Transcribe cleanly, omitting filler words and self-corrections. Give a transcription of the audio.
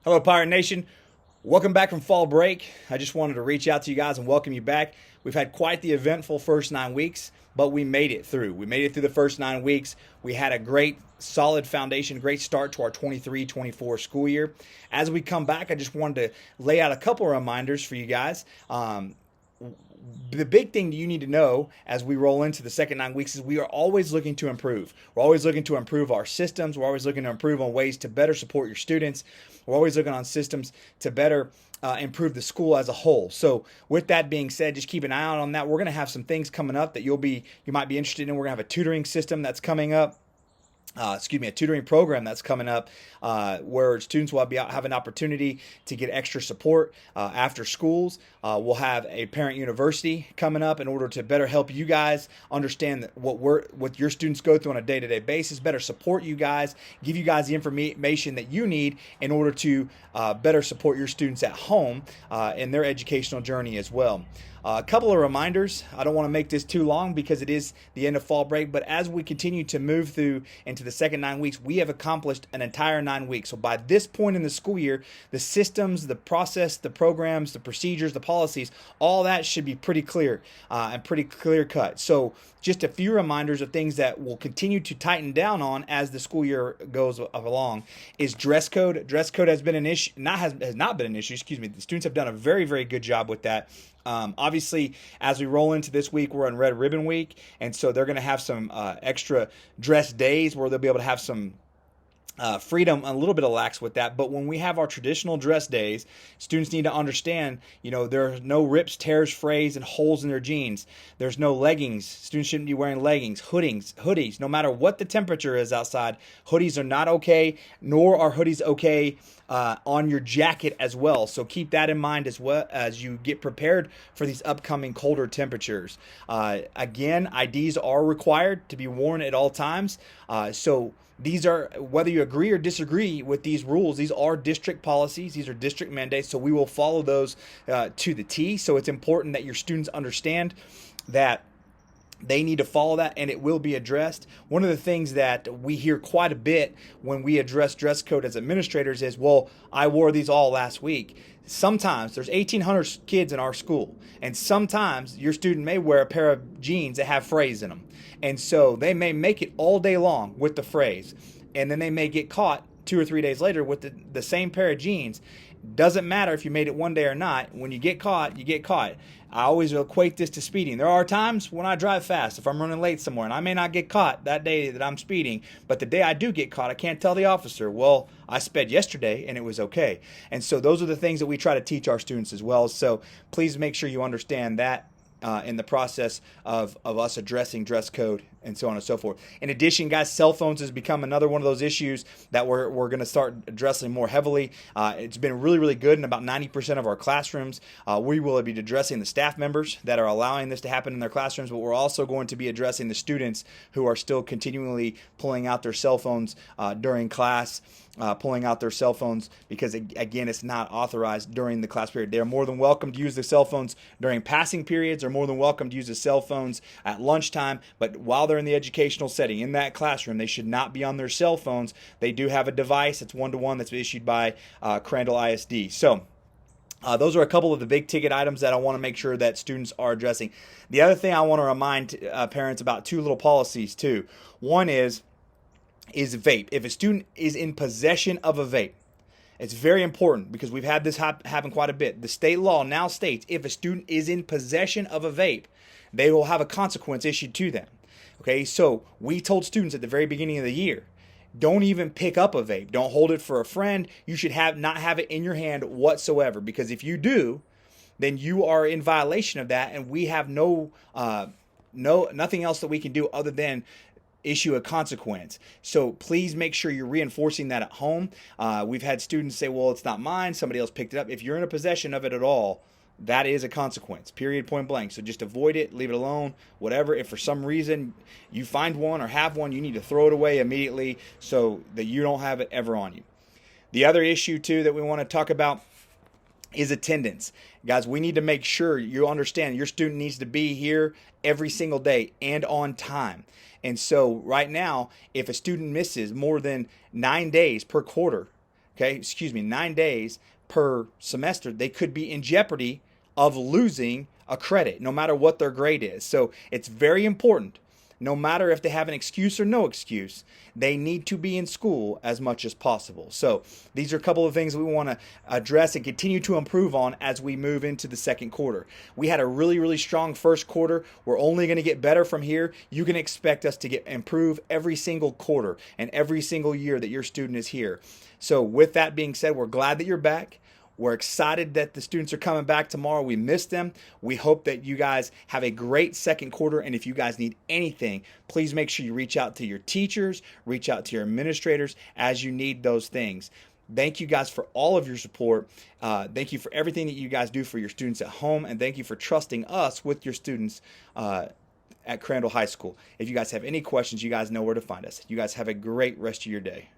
Hello, Pirate Nation. Welcome back from fall break. I just wanted to reach out to you guys and welcome you back. We've had quite the eventful first 9 weeks, but we made it through. We made it through the first 9 weeks. We had a great, solid foundation, great start to our 23-24 school year. As we come back, I just wanted to lay out a couple of reminders for you guys. The big thing you need to know as we roll into the second 9 weeks is we are always looking to improve. We're always looking to improve our systems. We're always looking to improve on ways to better support your students. We're always looking on systems to better improve the school as a whole. So with that being said, just keep an eye out on that. We're going to have some things coming up that you might be interested in. We're going to have a tutoring system that's coming up. A tutoring program that's coming up where students will have an opportunity to get extra support after schools. We'll have a parent university coming up in order to better help you guys understand what your students go through on a day-to-day basis, better support you guys, give you guys the information that you need in order to better support your students at home in their educational journey as well. A couple of reminders. I don't want to make this too long because it is the end of fall break, but as we continue to move through into the second 9 weeks, we have accomplished an entire 9 weeks. So by this point in the school year, the systems, the process, the programs, the procedures, the policies, all that should be pretty clear and pretty clear cut. So just a few reminders of things that we'll continue to tighten down on as the school year goes along is dress code. Dress code has been an issue, has not been an issue, excuse me. The students have done a very, very good job with that. Obviously, as we roll into this week, we're on Red Ribbon Week, and so they're going to have some extra dress days where they'll be able to have some freedom, a little bit of lax with that. But when we have our traditional dress days, students need to understand, there's no rips, tears, frays, and holes in their jeans. There's no leggings. Students shouldn't be wearing leggings, hoodies. No matter what the temperature is outside, hoodies are not okay, nor are hoodies okay on your jacket as well. So keep that in mind as well as you get prepared for these upcoming colder temperatures. Again, IDs are required to be worn at all times. So these are, whether you agree or disagree with these rules, these are district policies, these are district mandates, so we will follow those to the T. So it's important that your students understand that they need to follow that, and it will be addressed. One of the things that we hear quite a bit when we address dress code as administrators is, well, I wore these all last week. Sometimes there's 1,800 kids in our school, and sometimes your student may wear a pair of jeans that have frays in them. And so they may make it all day long with the frays, and then they may get caught 2 or 3 days later with the same pair of jeans. Doesn't matter if you made it one day or not. When you get caught, you get caught. I always equate this to speeding. There are times when I drive fast, if I'm running late somewhere, and I may not get caught that day that I'm speeding, but the day I do get caught, I can't tell the officer, well, I sped yesterday and it was okay. And so those are the things that we try to teach our students as well. So please make sure you understand that in the process of us addressing dress code and so on and so forth. In addition, guys, cell phones has become another one of those issues that we're going to start addressing more heavily. It's been really, really good in about 90% of our classrooms. We will be addressing the staff members that are allowing this to happen in their classrooms, but we're also going to be addressing the students who are still continually pulling out their cell phones during class. Pulling out their cell phones because, again, it's not authorized during the class period. They are more than welcome to use the cell phones during passing periods, or more than welcome to use the cell phones at lunchtime, but while they're in the educational setting, in that classroom, they should not be on their cell phones. They do have a device that's one-to-one that's issued by Crandall ISD. So those are a couple of the big ticket items that I want to make sure that students are addressing. The other thing I want to remind parents about, two little policies too. One is vape. If a student is in possession of a vape, it's very important because we've had this happen quite a bit. The state law now states if a student is in possession of a vape, they will have a consequence issued to them. Okay, so we told students at the very beginning of the year, don't even pick up a vape. Don't hold it for a friend. You should not have it in your hand whatsoever, because if you do, then you are in violation of that, and we have nothing else that we can do other than issue a consequence. So please make sure you're reinforcing that at home. We've had students say, well, it's not mine, somebody else picked it up. If you're in a possession of it at all, that is a consequence, period, point blank. So just avoid it, leave it alone, whatever. If for some reason you find one or have one, you need to throw it away immediately so that you don't have it ever on you. The other issue too that we want to talk about is attendance. Guys, we need to make sure you understand your student needs to be here every single day and on time. And so right now, if a student misses more than 9 days per quarter, 9 days per semester, they could be in jeopardy of losing a credit, no matter what their grade is. So it's very important, no matter if they have an excuse or no excuse, they need to be in school as much as possible. So these are a couple of things we want to address and continue to improve on as we move into the second quarter. We had a really, really strong first quarter. We're only going to get better from here. You can expect us to improve every single quarter and every single year that your student is here. So with that being said, we're glad that you're back. We're excited that the students are coming back tomorrow. We missed them. We hope that you guys have a great second quarter. And if you guys need anything, please make sure you reach out to your teachers, reach out to your administrators as you need those things. Thank you guys for all of your support. Thank you for everything that you guys do for your students at home. And thank you for trusting us with your students at Crandall High School. If you guys have any questions, you guys know where to find us. You guys have a great rest of your day.